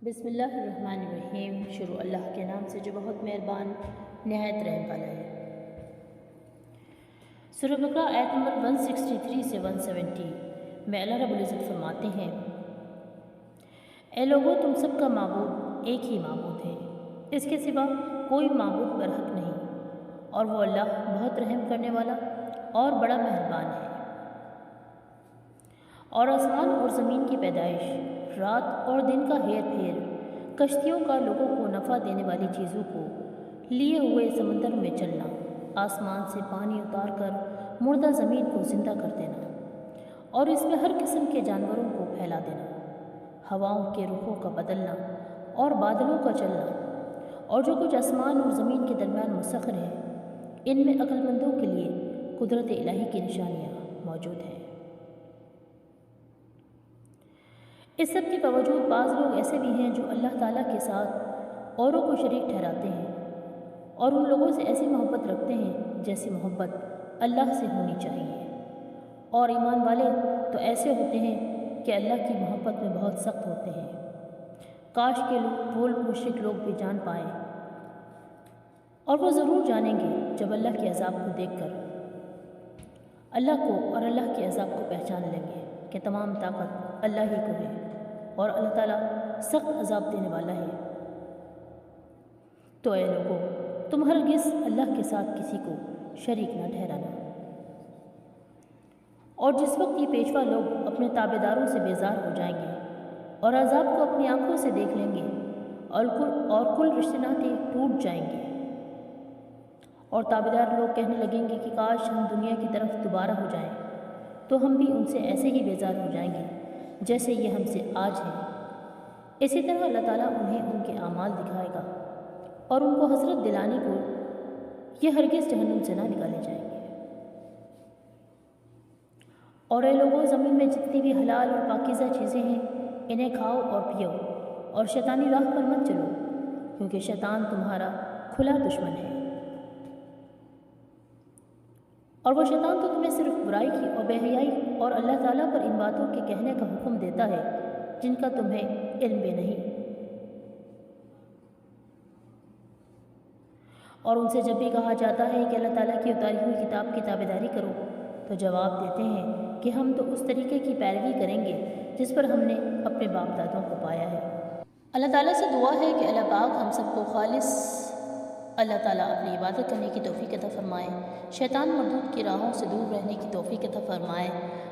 بسم اللہ الرحمن الرحیم۔ شروع اللہ کے نام سے جو بہت مہربان نہایت رحم والا ہے۔ سورہ بقرہ آیت نمبر 163 سے 170 میں اللہ رب العزت فرماتے ہیں، اے لوگو، تم سب کا معبود ایک ہی معبود ہے، اس کے سوا کوئی معبود برحق نہیں، اور وہ اللہ بہت رحم کرنے والا اور بڑا مہربان ہے۔ اور آسمان اور زمین کی پیدائش، رات اور دن کا ہیر پھیر، کشتیوں کا لوگوں کو نفع دینے والی چیزوں کو لیے ہوئے سمندر میں چلنا، آسمان سے پانی اتار کر مردہ زمین کو زندہ کر دینا، اور اس میں ہر قسم کے جانوروں کو پھیلا دینا، ہواؤں کے رخوں کا بدلنا اور بادلوں کا چلنا، اور جو کچھ آسمان اور زمین کے درمیان مسخر ہے، ان میں عقل مندوں کے لیے قدرت الہی کی نشانیاں موجود ہیں۔ اس سب کے باوجود بعض لوگ ایسے بھی ہیں جو اللہ تعالیٰ کے ساتھ اوروں کو شریک ٹھہراتے ہیں، اور ان لوگوں سے ایسی محبت رکھتے ہیں جیسی محبت اللہ سے ہونی چاہیے، اور ایمان والے تو ایسے ہوتے ہیں کہ اللہ کی محبت میں بہت سخت ہوتے ہیں۔ کاش کے وہ مشرک لوگ بھی جان پائیں، اور وہ ضرور جانیں گے جب اللہ کے عذاب کو دیکھ کر اللہ کو اور اللہ کے عذاب کو پہچان لیں گے کہ تمام طاقت اللہ ہی کو ہے، اور اللہ تعالیٰ سخت عذاب دینے والا ہے۔ تو اے لوگو، تم ہرگز اللہ کے ساتھ کسی کو شریک نہ ٹھہرانا۔ اور جس وقت یہ پیشوا لوگ اپنے تابع داروں سے بیزار ہو جائیں گے اور عذاب کو اپنی آنکھوں سے دیکھ لیں گے، اور کل رشتے ناطے ٹوٹ جائیں گے، اور تابع دار لوگ کہنے لگیں گے کہ کاش ہم دنیا کی طرف دوبارہ ہو جائیں، تو ہم بھی ان سے ایسے ہی بیزار ہو جائیں گے جیسے یہ ہم سے آج ہیں۔ اسی طرح اللہ تعالیٰ انہیں ان کے اعمال دکھائے گا، اور ان کو حسرت دلانے کو یہ ہرگز جہنم سے نہ نکالے جائیں گے۔ اور اے لوگوں، زمین میں جتنی بھی حلال اور پاکیزہ چیزیں ہیں، انہیں کھاؤ اور پیو، اور شیطانی راہ پر مت چلو، کیونکہ شیطان تمہارا کھلا دشمن ہے، اور وہ شیطان تو تمہیں صرف برائی کی اور بے حیائی اور اللہ تعالیٰ پر ان باتوں کے کہنے کا حکم دیتا ہے جن کا تمہیں علم بھی نہیں۔ اور ان سے جب بھی کہا جاتا ہے کہ اللہ تعالیٰ کی اتاری ہوئی کتاب کی تابعداری کرو، تو جواب دیتے ہیں کہ ہم تو اس طریقے کی پیروی کریں گے جس پر ہم نے اپنے باپ دادوں کو پایا ہے۔ اللہ تعالیٰ سے دعا ہے کہ اللہ پاک ہم سب کو خالص اللہ تعالیٰ اپنی عبادت کرنے کی توفیق عطا فرمائے، شیطان مردود کی راہوں سے دور رہنے کی توفیق عطا فرمائے،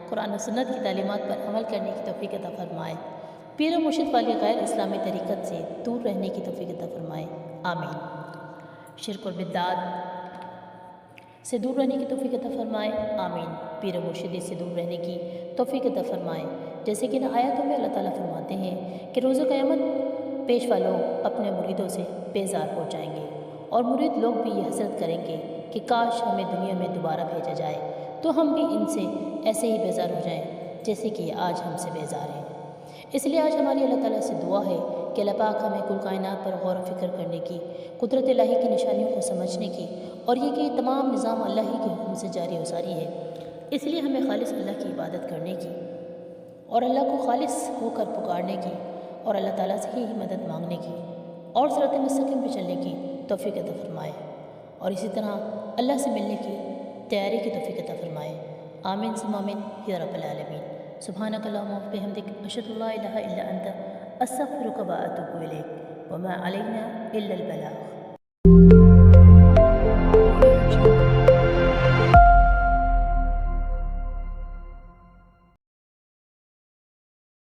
قرآن و سنت کی تعلیمات پر عمل کرنے کی توفیق عطا فرمائے، پیر و مرشد والی غیر اسلامی طریقت سے دور رہنے کی توفیق عطا فرمائے، آمین۔ شرک اور بدعات سے دور رہنے کی توفیق عطا فرمائے، آمین۔ پیر و مرشدی سے دور رہنے کی توفیق عطا فرمائے، جیسے کہ ان آیاتوں میں اللہ تعالیٰ فرماتے ہیں کہ روز قیامت پیشوا لوگ اپنے مریدوں سے بیزار ہو جائیں گے، اور مرید لوگ بھی یہ حسرت کریں گے کہ کاش ہمیں دنیا میں دوبارہ بھیجا جائے تو ہم بھی ان سے ایسے ہی بیزار ہو جائیں جیسے کہ یہ آج ہم سے بیزار ہیں۔ اس لیے آج ہماری اللہ تعالیٰ سے دعا ہے کہ اللہ پاک ہمیں کل کائنات پر غور و فکر کرنے کی، قدرت الہی کی نشانیوں کو سمجھنے کی، اور یہ کہ تمام نظام اللہ ہی کے حکم سے جاری و ساری ہے، اس لیے ہمیں خالص اللہ کی عبادت کرنے کی، اور اللہ کو خالص ہو کر پکارنے کی، اور اللہ تعالیٰ سے ہی مدد مانگنے کی، اور صراط مستقیم پہ چلنے کی توفیق عطا فرمائے، اور اسی طرح اللہ سے ملنے کی تیاری کی توفیق عطا فرمائے، آمین ثم آمین یا رب العالمین۔ سبحانک اللہم و بحمدک، اشہد ان لا الہ الا انت، استغفرک و اتوب الیک، وما علینا الا البلاغ۔